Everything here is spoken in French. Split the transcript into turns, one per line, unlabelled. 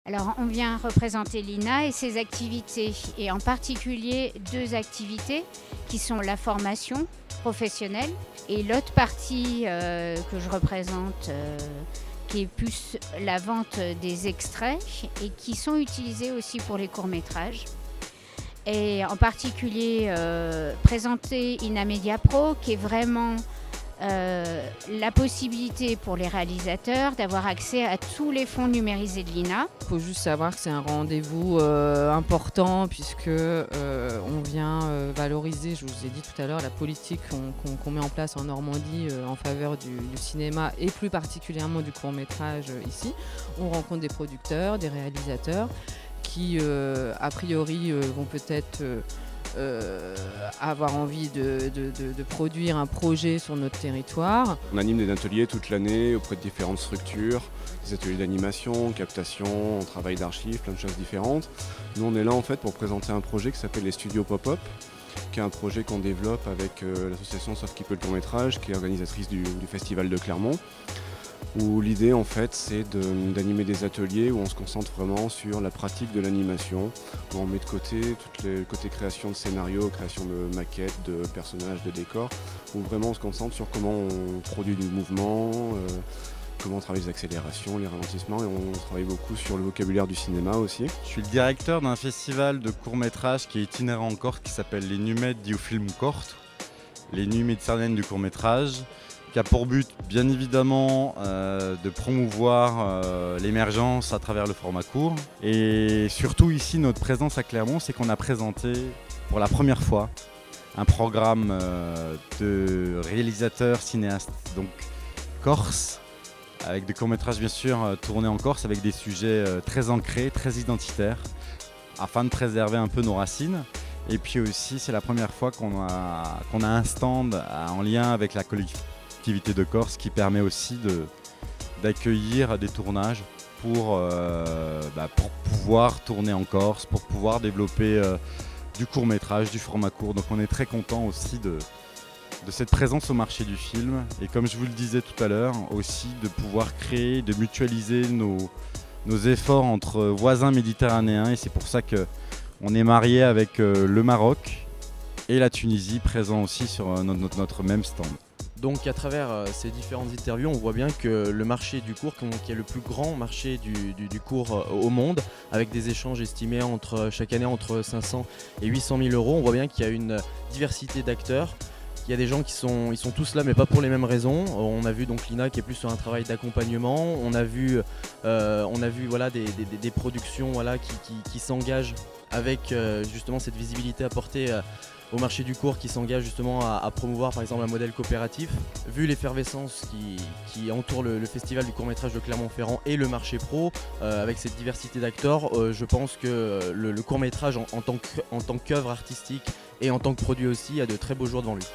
Alors, on vient représenter l'INA et ses activités, et en particulier deux activités qui sont la formation professionnelle et l'autre partie que je représente, qui est plus la vente des extraits et qui sont utilisés aussi pour les courts-métrages. Et en particulier présenter INA Media Pro, qui est vraiment la possibilité pour les réalisateurs d'avoir accès à tous les fonds numérisés de l'INA.
Il faut juste savoir que c'est un rendez-vous important puisque on vient valoriser, je vous ai dit tout à l'heure, la politique qu'on met en place en Normandie en faveur du cinéma et plus particulièrement du court-métrage ici. On rencontre des producteurs, des réalisateurs qui a priori vont peut-être avoir envie de produire un projet sur notre territoire.
On anime des ateliers toute l'année auprès de différentes structures, des ateliers d'animation, captation, travail d'archives, plein de choses différentes. Nous on est là en fait pour présenter un projet qui s'appelle les Studios Pop-Up, qui est un projet qu'on développe avec l'association Sauf qui peut le court-métrage, qui est organisatrice du Festival de Clermont. Où l'idée en fait c'est d'animer des ateliers où on se concentre vraiment sur la pratique de l'animation, où on met de côté tout le côté création de scénarios, création de maquettes, de personnages, de décors, où vraiment on se concentre sur comment on produit du mouvement, comment on travaille les accélérations, les ralentissements, et on travaille beaucoup sur le vocabulaire du cinéma aussi.
Je suis le directeur d'un festival de court-métrage qui est itinérant en Corse, qui s'appelle les Numed du Film Court, les Nuits méditerranéennes du court-métrage, qui a pour but bien évidemment de promouvoir l'émergence à travers le format court. Et surtout ici, notre présence à Clermont, c'est qu'on a présenté pour la première fois un programme de réalisateurs cinéastes, donc corse, avec des courts-métrages bien sûr tournés en Corse, avec des sujets très ancrés, très identitaires, afin de préserver un peu nos racines. Et puis aussi, c'est la première fois qu'on a un stand en lien avec la collectivité de Corse qui permet aussi d'accueillir des tournages pour pouvoir tourner en Corse, pour pouvoir développer du court-métrage, du format court. Donc on est très content aussi de cette présence au marché du film et comme je vous le disais tout à l'heure, aussi de pouvoir créer, de mutualiser nos efforts entre voisins méditerranéens et c'est pour ça qu'on est marié avec le Maroc et la Tunisie présents aussi sur notre même stand.
Donc à travers ces différentes interviews, on voit bien que le marché du court, qui est le plus grand marché du court au monde, avec des échanges estimés chaque année entre 500 et 800 000 euros, on voit bien qu'il y a une diversité d'acteurs. Il y a des gens ils sont tous là mais pas pour les mêmes raisons. On a vu donc l'INA qui est plus sur un travail d'accompagnement. On a vu voilà, des productions voilà, qui s'engagent avec justement cette visibilité apportée au marché du court qui s'engage justement à promouvoir par exemple un modèle coopératif. Vu l'effervescence qui entoure le festival du court-métrage de Clermont-Ferrand et le marché pro, avec cette diversité d'acteurs, je pense que le court-métrage en tant qu'œuvre artistique et en tant que produit aussi a de très beaux jours devant lui.